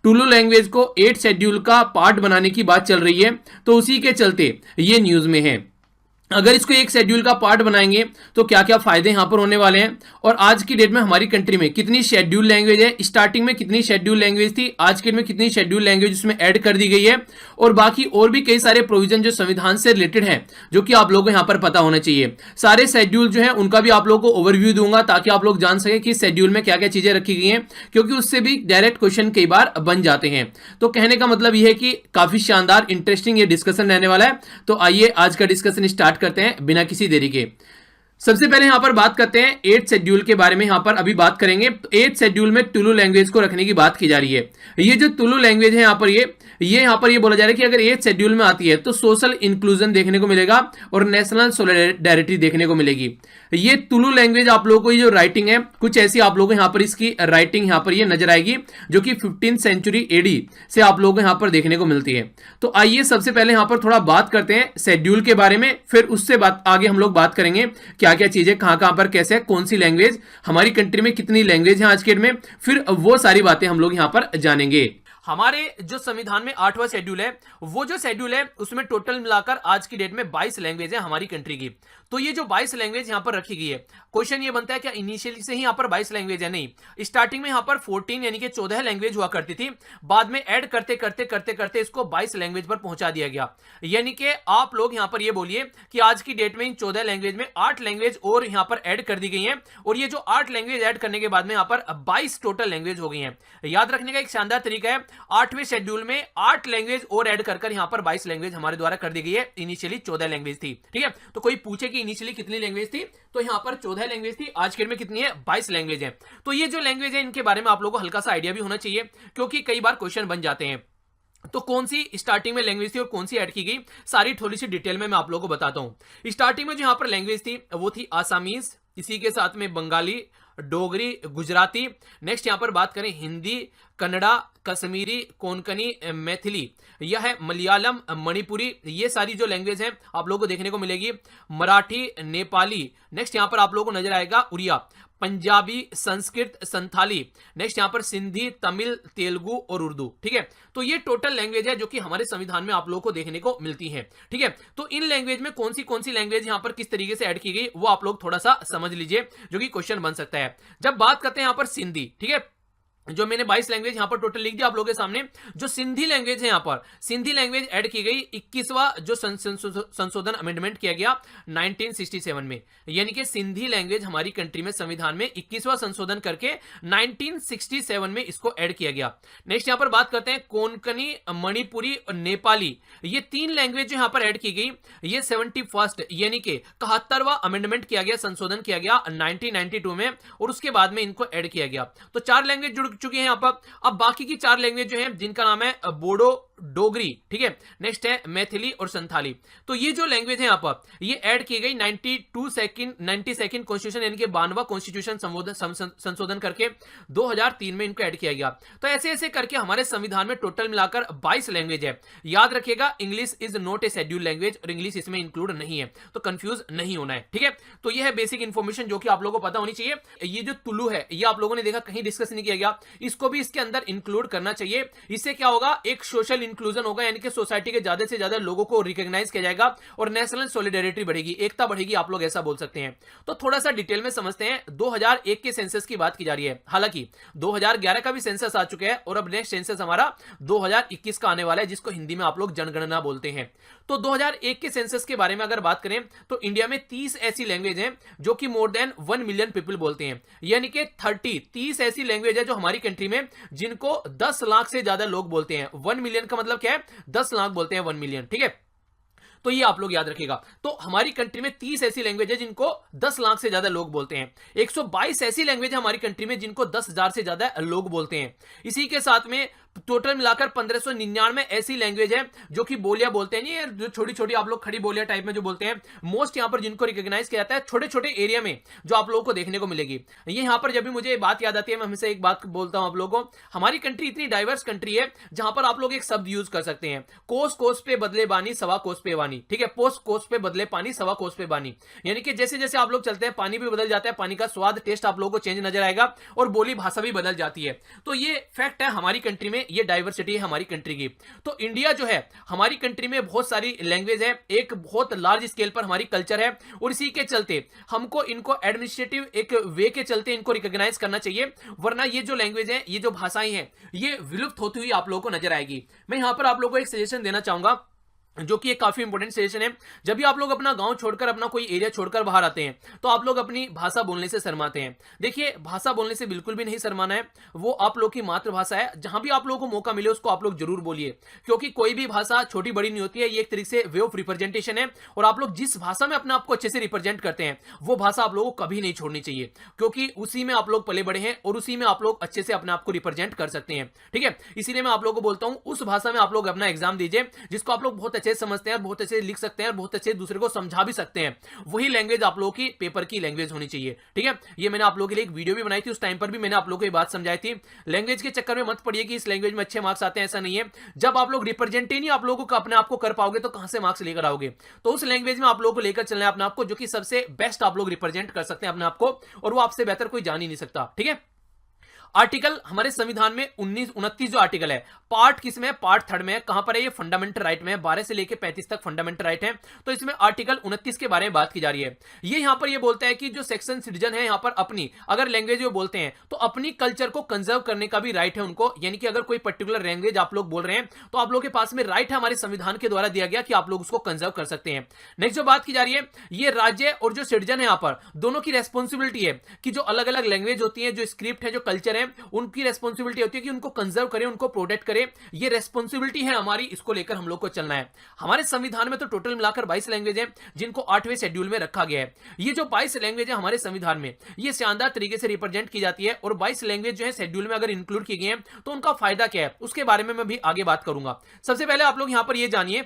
Tullu language को 8 schedule का part बनाने की बात चल रही है, तो उसी के चलते ये न्यूज में है। अगर इसको एक शेड्यूल का पार्ट बनाएंगे तो क्या क्या फायदे यहां पर होने वाले हैं, और आज की डेट में हमारी कंट्री में कितनी शेड्यूल लैंग्वेज है, स्टार्टिंग में कितनी शेड्यूल लैंग्वेज थी, आज के डेट में कितनी शेड्यूल लैंग्वेज उसमें ऐड कर दी गई है, और बाकी और भी कई सारे प्रोविजन जो संविधान से रिलेटेड है जो कि आप लोगों को यहां पर पता होना चाहिए। सारे शेड्यूल जो है उनका भी आप लोगों को ओवरव्यू दूंगा ताकि आप लोग जान सके कि शेड्यूल में क्या क्या चीजें रखी गई हैं, क्योंकि उससे भी डायरेक्ट क्वेश्चन कई बार बन जाते हैं। तो कहने का मतलब यह है कि काफी शानदार इंटरेस्टिंग ये डिस्कशन रहने वाला है। तो आइए आज का डिस्कशन स्टार्ट करते हैं बिना किसी देरी के। सबसे पहले यहां पर बात करते हैं 8 शेड्यूल के बारे में, यहां पर अभी बात करेंगे। 8 शेड्यूल में टुलु लैंग्वेज को रखने की बात की जा रही है। ये जो टुलु लैंग्वेज है यहां पर यहां पर बोला जा रहा है कि अगर 8 शेड्यूल में आती है तो सोशल इंक्लूजन देखने को मिलेगा और नेशनल सोलिडेरिटी देखने को मिलेगी। ये टुलु लैंग्वेज आप लोगों को ये जो राइटिंग है कुछ ऐसी आप लोगों को यहां पर इसकी राइटिंग यहां पर ये नजर आएगी जो कि 15th सेंचुरी एडी से आप लोगों को यहां पर देखने को मिलती है। तो आइए सबसे पहले यहां पर थोड़ा बात करते हैं शेड्यूल के बारे में, फिर उससे बात आगे हम लोग बात करेंगे क्या क्या चीजें कहां पर कैसे कौन सी लैंग्वेज हमारी कंट्री में कितनी लैंग्वेज है आज के डेट में, फिर वो सारी बातें हम लोग यहां पर जानेंगे। हमारे जो संविधान में 8वां शेड्यूल है, वो जो शेड्यूल है उसमें टोटल मिलाकर आज की डेट में 22 लैंग्वेज है हमारी कंट्री की। तो ये जो 22 लैंग्वेज यहां पर रखी गई है, क्वेश्चन ये बनता है क्या इनिशियली से ही यहां पर 22 लैंग्वेज है? नहीं, स्टार्टिंग में यहां पर 14 यानी कि 14 लैंग्वेज हुआ करती थी, बाद में ऐड करते करते करते करते इसको 22 लैंग्वेज पर पहुंचा दिया गया। यानी कि आप लोग यहां पर ये बोलिए कि आज की डेट में इन 14 लैंग्वेज में 8 लैंग्वेज और यहां पर ऐड कर दी गई है, और ये जो 8 लैंग्वेज ऐड करने के बाद में यहां पर 22 टोटल लैंग्वेज हो गई है। याद रखने का एक शानदार तरीका है, 8वें शेड्यूल में 8 लैंग्वेज और ऐड कर यहां पर 22 लैंग्वेज हमारे द्वारा कर दी गई है। इनिशियली 14 लैंग्वेज थी, ठीक है। तो कोई पूछे कि इनिशियली कितनी लैंग्वेज थी, तो यहां पर 14 लैंग्वेज थी, आज के डेट में कितनी है? 22 लैंग्वेज है। तो ये जो लैंग्वेज है इनके बारे में आप लोगों को हल्का सा आइडिया भी होना चाहिए, क्योंकि कई बार क्वेश्चन बन जाते हैं। तो कौन सी स्टार्टिंग में लैंग्वेज थी और कौन सी ऐड की गई, सारी थोड़ी सी डिटेल में मैं आप लोगों को बताता हूं। स्टार्टिंग में जो यहां पर लैंग्वेज थी वो थी आसामीज, इसी के साथ में बंगाली, डोगरी, गुजराती। नेक्स्ट यहां पर बात करें हिंदी, कन्नड़ा, कश्मीरी, कोंकणी, मैथिली, यह है मलयालम, मणिपुरी, ये सारी जो लैंग्वेज है आप लोगों को देखने को मिलेगी। मराठी, नेपाली, नेक्स्ट यहां पर आप लोगों को नजर आएगा उड़िया, पंजाबी, संस्कृत, संथाली, नेक्स्ट यहां पर सिंधी, तमिल, तेलुगु और उर्दू, ठीक है। तो ये टोटल लैंग्वेज है जो कि हमारे संविधान में आप लोगों को देखने को मिलती है, ठीक है। तो इन लैंग्वेज में कौन सी लैंग्वेज यहां पर किस तरीके से ऐड की गई वो आप लोग थोड़ा सा समझ लीजिए, जो कि क्वेश्चन बन सकता है। जब बात करते हैं यहां पर सिंधी, ठीक है, जो मैंने 22 लैंग्वेज यहां पर टोटल लिख दिया आप लोगों के सामने। जो सिंधी लैंग्वेज है यहां पर सिंधी लैंग्वेज ऐड की गई 21वां जो संशोधन अमेंडमेंट किया गया 1967 में, यानी कि सिंधी लैंग्वेज हमारी कंट्री में संविधान में 21वां संशोधन करके 1967 में इसको ऐड किया गया। नेक्स्ट यहां पर बात करते हैं कोंकणी, मणिपुरी और नेपाली, ये 3 लैंग्वेज जो यहां पर ऐड की गई, ये 71st यानी कि 71वां अमेंडमेंट किया गया, संशोधन किया गया 1992 में, और उसके बाद में इनको ऐड किया गया। तो 4 लैंग्वेज जुड़ चुकी है यहां पर। अब बाकी की 4 लैंग्वेज जो है जिनका नाम है बोडो, डोगरी, ठीक है, नेक्स्ट है मैथिली और संथाली। तो ये जो लैंग्वेज है यहां पर ये ऐड की गई 92nd कॉन्स्टिट्यूशन यानी कि 92वां कॉन्स्टिट्यूशन संशोधन करके 2003 में इनको ऐड किया गया। तो ऐसे ऐसे करके हमारे संविधान में टोटल मिलाकर 22 लैंग्वेज है। याद रखिएगा English is not a schedule language, और इंग्लिश इसमें इंक्लूड नहीं है, तो कंफ्यूज नहीं होना है, ठीक है। तो ये है बेसिक इंफॉर्मेशन जो कि आप लोगों को पता होनी चाहिए। ये जो टुलु है ये आप लोगों ने देखा कहीं डिस्कस नहीं किया गया, इसको भी इसके अंदर इंक्लूड करना चाहिए। इससे क्या होगा, एक सोशल इंक्लूजन होगा, यानी कि सोसाइटी के ज्यादा से ज्यादा लोगों को रिकॉग्नाइज किया जाएगा और नेशनल सॉलिडेरिटी बढ़ेगी, एकता बढ़ेगी, आप लोग ऐसा बोल सकते हैं। तो थोड़ा सा डिटेल में समझते हैं। 2001 के सेंसस की बात की जा रही है, हालांकि 2011 का भी सेंसस आ चुका है और अब नेक्स्ट सेंसस हमारा 2021 का आने वाला है, जिसको हिंदी में आप लोग जनगणना बोलते हैं। तो 2001 के सेंसस के बारे में अगर बात करें तो इंडिया में 30 ऐसी लैंग्वेज हैं जो कि मोर देन 1 मिलियन पीपल बोलते हैं, यानी कि 30 ऐसी लैंग्वेज है जो हमारी कंट्री में जिनको 10 लाख से ज्यादा लोग बोलते हैं। 1 मिलियन का मतलब क्या है, 10 लाख बोलते हैं 1 मिलियन, ठीक है। तो ये आप लोग याद रखिएगा। तो हमारी कंट्री में 30 ऐसी लैंग्वेज है जिनको 10 लाख से ज्यादा लोग बोलते हैं। 122 ऐसी लैंग्वेज है हमारी कंट्री में जिनको 10,000 से ज्यादा लोग बोलते हैं। इसी के साथ में टोटल मिलाकर 1599 ऐसी लैंग्वेज है जो कि बोलियां बोलते हैं, ये जो छोटी छोटी आप लोग खड़ी बोलियां टाइप में जो बोलते हैं, मोस्ट यहां पर जिनको रिकॉग्नाइज किया जाता है छोटे छोटे एरिया में, जो आप लोगों को देखने को मिलेगी। ये यहां पर जब भी मुझे बात याद आती है मैं हमेशा एक बात बोलता हूं आप लोगों को, हमारी कंट्री इतनी डाइवर्स कंट्री है जहां पर आप लोग एक शब्द यूज कर सकते हैं, कोस कोस पे बदले बानी सवा कोस पे वानी, ठीक है। पोस कोस पे बदले पानी सवा कोस पे बानी, यानी कि जैसे जैसे आप लोग चलते हैं पानी भी बदल जाता है, पानी का स्वाद टेस्ट आप लोगों को चेंज नजर आएगा और बोली भाषा भी बदल जाती है। तो ये फैक्ट है हमारी कंट्री में, में ये डाइवर्सिटी है हमारी कंट्री की। तो इंडिया जो है, हमारी कंट्री में बहुत सारी लैंग्वेज है, एक बहुत लार्ज स्केल पर हमारी कल्चर है, और इसी के चलते हमको इनको एडमिनिस्ट्रेटिव एक वे के चलते इनको रिकॉग्नाइज करना चाहिए, वरना ये जो लैंग्वेज है, ये जो भाषाएं हैं, ये विलुप्त होती हुई आप लोगों को नजर आएगी। मैं यहां पर आप लोगों को एक सजेशन देना चाहूंगा, जो कि एक काफी इंपॉर्टेंट सजेशन है। जब भी आप लोग अपना गांव छोड़कर, अपना कोई एरिया छोड़कर बाहर आते हैं, तो आप लोग अपनी भाषा बोलने से शर्माते हैं। देखिए, भाषा बोलने से बिल्कुल भी नहीं शर्माना है, वो आप लोग की मातृभाषा है। जहां भी आप लोगों को मौका मिले उसको आप लोग जरूर बोलिए, क्योंकि कोई भी भाषा छोटी बड़ी नहीं होती है, ये एक तरीके से वे ऑफ रिप्रेजेंटेशन है। और आप लोग जिस भाषा में अपने आप को अच्छे से रिप्रेजेंट करते हैं, वो भाषा आप लोगों को कभी नहीं छोड़नी चाहिए, क्योंकि उसी में आप लोग पले बड़े हैं और उसी में आप लोग अच्छे से अपने आप को रिप्रेजेंट कर सकते हैं। ठीक है, इसीलिए मैं आप लोगों को बोलता हूं, उस भाषा में आप लोग अपना एग्जाम दीजिए जिसको आप लोग बहुत अच्छे से समझते हैं, बहुत अच्छे से लिख सकते हैं और बहुत अच्छे दूसरे को समझा भी सकते हैं। वही लैंग्वेज आप लोगों की पेपर की लैंग्वेज होनी चाहिए। ठीक है, ये मैंने आप लोगों के लिए एक वीडियो भी बनाई थी, उस टाइम पर भी मैंने आप लोगों को ये बात समझाई थी। लैंग्वेज के चक्कर में मत पड़िए कि इस लैंग्वेज में अच्छे मार्क्स आते हैं, ऐसा नहीं है। जब आप लोग रिप्रेजेंट ही नहीं आप लोगों को अपने आप को कर पाओगे, तो कहां से मार्क्स लेकर आओगे? तो उस लैंग्वेज में आप लोगों को लेकर चलना है अपने आप को, जो कि सबसे बेस्ट आप लोग रिप्रेजेंट कर सकते हैं अपने आप को, और वो आपसे बेहतर कोई जान ही नहीं सकता। ठीक है, आर्टिकल हमारे संविधान में 29 जो आर्टिकल है, पार्ट किसमें है? पार्ट थर्ड में है। कहां पर है? ये फंडामेंटल राइट में है। 12 से लेकर 35 तक फंडामेंटल राइट है। तो इसमें आर्टिकल 29 के बारे में बात की जा रही है। ये यहां पर ये बोलता है कि जो सेक्शन सिटीजन है, यहां पर अपनी अगर लैंग्वेज में बोलते हैं, तो अपनी कल्चर को कंजर्व करने का भी राइट है उनको। यानी कि अगर कोई पर्टिकुलर लैंग्वेज आप लोग बोल रहे हैं, तो आप लोगों के पास में राइट है, हमारे संविधान के द्वारा दिया गया, कि आप लोग उसको कंजर्व कर सकते हैं। नेक्स्ट जो बात की जा रही है, ये राज्य और जो सिटीजन है, यहां पर दोनों की रेस्पॉन्सिबिलिटी है कि जो अलग अलग लैंग्वेज होती है, जो स्क्रिप्ट है, जो कल्चर है, उनकी रेस्पॉन्सिबिलिटी होती है कि उनको कंजर्व करें, उनको प्रोटेक्ट करें। ये रेस्पॉन्सिबिलिटी है हमारी, इसको लेकर हम लोग को चलना है। हमारे संविधान में तो टोटल मिलाकर 22 लैंग्वेज है, जिनको 8वें शेड्यूल में रखा गया है। ये जो 22 लैंग्वेज है हमारे संविधान में, ये शानदार तरीके से रिप्रेजेंट की जाती है। और 22 लैंग्वेज जो है शेड्यूल में अगर इंक्लूड की गई है, तो उनका फायदा क्या है, उसके बारे में मैं भी आगे बात करूंगा। सबसे पहले आप लोग यहां पर ये जानिए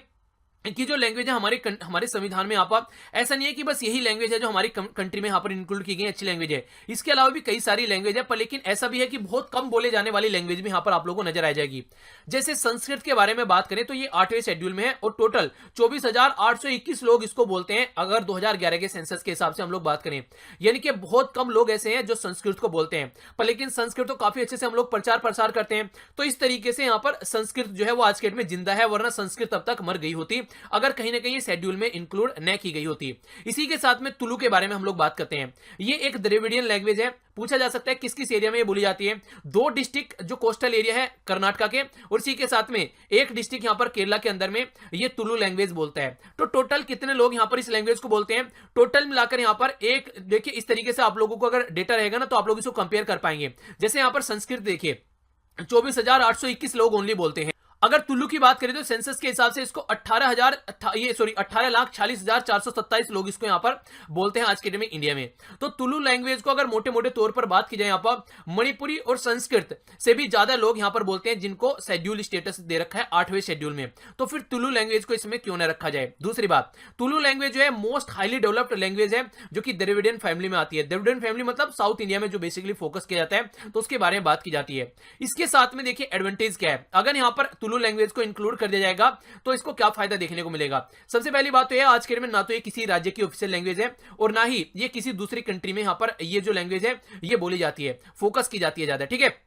कि जो लैंग्वेज है हमारे संविधान में, यहाँ पर ऐसा नहीं है कि बस यही लैंग्वेज है जो हमारी कंट्री में यहाँ पर इंक्लूड की गई अच्छी लैंग्वेज है। इसके अलावा भी कई सारी लैंग्वेज है, पर लेकिन ऐसा भी है कि बहुत कम बोले जाने वाली लैंग्वेज भी यहाँ पर आप लोगों को नजर आ जाएगी। जैसे संस्कृत के बारे में बात करें, तो ये 8वें शेड्यूल में है, और टोटल 24,821 लोग इसको बोलते हैं, अगर 2011 के सेंसस के हिसाब से हम लोग बात करें। यानी कि बहुत कम लोग ऐसे हैं जो संस्कृत को बोलते हैं, पर लेकिन संस्कृत तो काफी अच्छे से हम लोग प्रचार प्रसार करते हैं। तो इस तरीके से यहाँ पर संस्कृत जो है वो आज के डेट में जिंदा है, वरना संस्कृत तब तक मर गई होती अगर कहीं ना कहीं शेड्यूल में इंक्लूड न की गई होती। इसी के साथ में तुलु के बारे में हम लोग बात करते हैं। ये एक द्रविडियन लैंग्वेज है। पूछा जा सकता है किस किस एरिया में ये बोली जाती है। 2 डिस्ट्रिक्ट जो कोस्टल एरिया है कर्नाटका के, और इसी के साथ में एक डिस्ट्रिक्ट यहां पर केरला के अंदर में ये तुलु लैंग्वेज बोलता है। तो टोटल कितने लोग यहां पर इस लैंग्वेज को बोलते हैं? टोटल मिलाकर यहां पर एक, देखिए इस तरीके से आप लोगों को अगर डेटा रहेगा ना, तो आप लोग इसको कंपेयर कर पाएंगे। जैसे यहां पर संस्कृत देखिए, 24,821 लोग ओनली बोलते हैं। अगर तुलु की बात करें तो सेंसस के हिसाब से इसको 18,40,427 लोग इसको यहां पर बोलते हैं आज के डेट में इंडिया में। तो तुलु लैंग्वेज को अगर मोटे मोटे तौर पर बात की जाए, यहां पर मणिपुरी और संस्कृत से भी ज्यादा लोग यहां पर बोलते हैं, जिनको शेड्यूल स्टेटस दे रखा है 8वें शेड्यूल में। तो फिर तुलु लैंग्वेज को इसमें क्यों न रखा जाए? दूसरी बात, तुलु लैंग्वेज जो है मोस्ट हाईली डेवलप्ड लैंग्वेज है, जो कि द्रविडियन फैमिली में आती है। द्रविडियन फैमिली मतलब साउथ इंडिया में जो बेसिकली फोकस किया जाता है, तो उसके बारे में बात की जाती है। इसके साथ में देखिए एडवांटेज क्या है, अगर यहां पर तुलु लैंग्वेज को इंक्लूड कर दिया जाएगा, तो इसको क्या फायदा देखने को मिलेगा? सबसे पहली बात तो यह, आज के डेट में ना तो ये किसी राज्य की ऑफिशियल लैंग्वेज है, और ना ही ये किसी दूसरी कंट्री में यहां पर ये जो लैंग्वेज है ये बोली जाती है, फोकस की जाती है ज्यादा। ठीक है,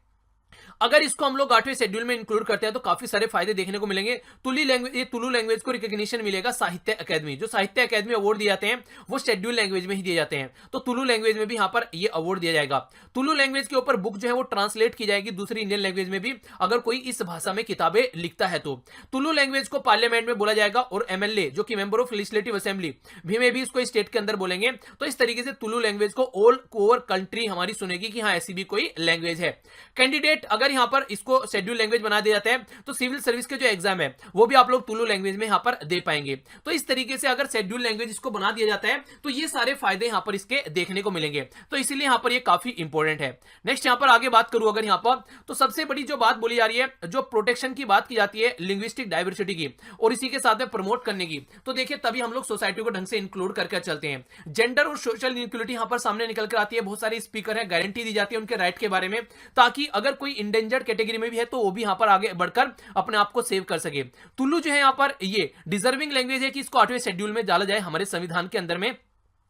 अगर इसको हम लोग 8वें शेड्यूल में इंक्लूड करते हैं, तो काफी सारे फायदे देखने को मिलेंगे। तुलु लैंग्वेज को रिकॉग्निशन मिलेगा साहित्य अकादमी, जो साहित्य अकादमी अवार्ड दिए जाते हैं वो शेड्यूल लैंग्वेज में ही दिए जाते हैं। तो तुलु लैंग्वेज में भी यहां पर ये अवार्ड दिया जाएगा। तुलु लैंग्वेज के ऊपर बुक जो है वो ट्रांसलेट की जाएगी दूसरी इंडियन लैंग्वेज में भी, अगर कोई इस भाषा में किताबें लिखता है तो। तुलु लैंग्वेज को पार्लियामेंट में बोला जाएगा, और एमएलए जो कि मेंबर ऑफ लेजिस्लेटिव असेंबली भी में भी इसको स्टेट के अंदर बोलेंगे। तो इस तरीके से तुलु लैंग्वेज को ऑल ओवर कंट्री हमारी सुनेगी कि हाँ ऐसी भी कोई लैंग्वेज है। कैंडिडेट अगर यहां पर इसको शेड्यूल लैंग्वेज बना दिया जाता है, तो सिविल सर्विस के जो एग्जाम है वो भी आप लोग तुलु लैंग्वेज में यहां पर दे पाएंगे। तो इस तरीके से अगर शेड्यूल लैंग्वेज इसको बना दिया जाता है, तो ये सारे फायदे यहां पर इसके देखने को मिलेंगे। तो इसीलिए यहां पर ये काफी इंपॉर्टेंट है। नेक्स्ट यहां पर आगे बात करूं अगर यहां पर, तो सबसे बड़ी जो बात बोली जा रही है, जो प्रोटेक्शन की बात की जाती है लिंग्विस्टिक डाइवर्सिटी की, और इसी के साथ में प्रमोट करने की, तो देखिए तभी हम लोग सोसाइटी को ढंग से इंक्लूड करके चलते हैं। जेंडर और सोशल इक्वलिटी यहां पर सामने निकल कर आती है। बहुत सारे स्पीकर है, गारंटी दी जाती है उनके राइट के बारे में, ताकि अगर कोई इंडेंजर्ड कैटेगरी में भी है तो वो भी यहां पर आगे बढ़कर अपने आप को सेव कर सके। तुलु जो है यहां पर ये डिजर्विंग लैंग्वेज है कि इसको 8वें शेड्यूल में डाला जाए हमारे संविधान के अंदर में।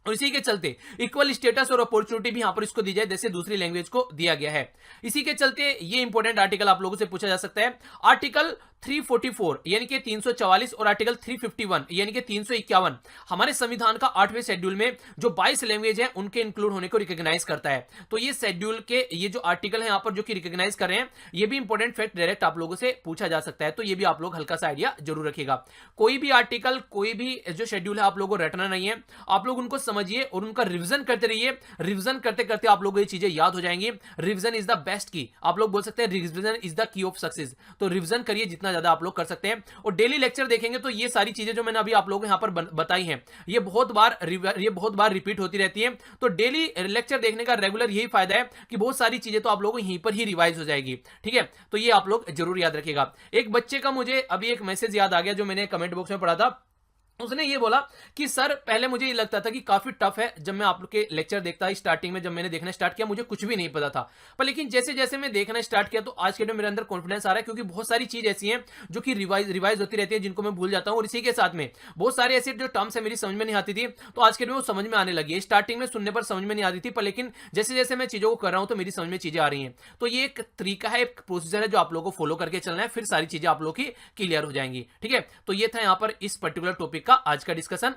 और इसी के चलते इक्वल स्टेटस और अपॉर्चुनिटी भी यहां पर इसको दी जाए जैसे दूसरी लैंग्वेज को दिया गया है। इसी के चलते ये इंपॉर्टेंट आर्टिकल आप लोगों से पूछा जा सकता है। आर्टिकल 344 यानी कि 344 और आर्टिकल 351 यानी कि 351 हमारे संविधान का 8वें शेड्यूल में जो 22 लैंग्वेज है उनके इंक्लूड होने को रिकॉग्नाइज करता है। तो ये शेड्यूल के ये जो आर्टिकल है यहां पर जो कि रिकॉग्नाइज कर रहे हैं, ये भी इंपॉर्टेंट फैक्ट डायरेक्ट आप लोगों से पूछा जा सकता है। तो ये भी आप लोग हल्का सा आइडिया जरूर रखिएगा। कोई भी आर्टिकल, कोई भी जो शेड्यूल है आप लोगों को रटना नहीं है, आप लोग उनको समझिए और उनका रिवीजन करते रहिए। रिवीजन करते करते आप लोगों को ये चीजें याद हो जाएंगी। रिवीजन इज द बेस्ट की, आप लोग बोल सकते हैं revision is the key of success. तो रिवीजन करिए जितना ज्यादा आप लोग कर सकते हैं। और डेली लेक्चर देखेंगे तो ये सारी चीजें जो मैंने अभी आप लोगों को यहां पर बताई हैं, ये बहुत बार रिपीट होती रहती है। तो डेली लेक्चर देखने का रेगुलर यही फायदा है कि बहुत सारी चीजें तो आप लोगों को यहीं पर ही रिवाइज हो जाएगी। ठीक है, तो ये आप लोग जरूर याद रखिएगा। एक बच्चे का मुझे अभी एक मैसेज याद आ गया जो मैंने कमेंट बॉक्स में पढ़ा था। उसने ये बोला कि सर पहले मुझे ये लगता था कि काफी टफ है, जब मैं आप लोग के लेक्चर देखता स्टार्टिंग में, जब मैंने देखना स्टार्ट किया मुझे कुछ भी नहीं पता था, पर लेकिन जैसे जैसे मैं देखना स्टार्ट किया तो आज के दिन मेरे अंदर कॉन्फिडेंस आ रहा है, क्योंकि बहुत सारी चीज ऐसी हैं जो कि रिवाइज होती रहती है जिनको मैं भूल जाता हूं। और इसी के साथ में बहुत सारे ऐसे जो टर्म्स है मेरी समझ में नहीं आती थी, तो आज के दिन वो समझ में आने लगी है। स्टार्टिंग में सुनने पर समझ में नहीं आती थी, पर लेकिन जैसे जैसे मैं चीजों को कर रहा हूं तो मेरी समझ में चीजें आ रही हैं। तो ये एक तरीका है, एक प्रोसीजर है जो आप लोगों को फॉलो करके चलना है, फिर सारी चीजें आप लोग की क्लियर हो जाएंगी। ठीक है, तो ये था यहाँ पर इस पर्टिकुलर टॉपिक का आज का डिस्कशन।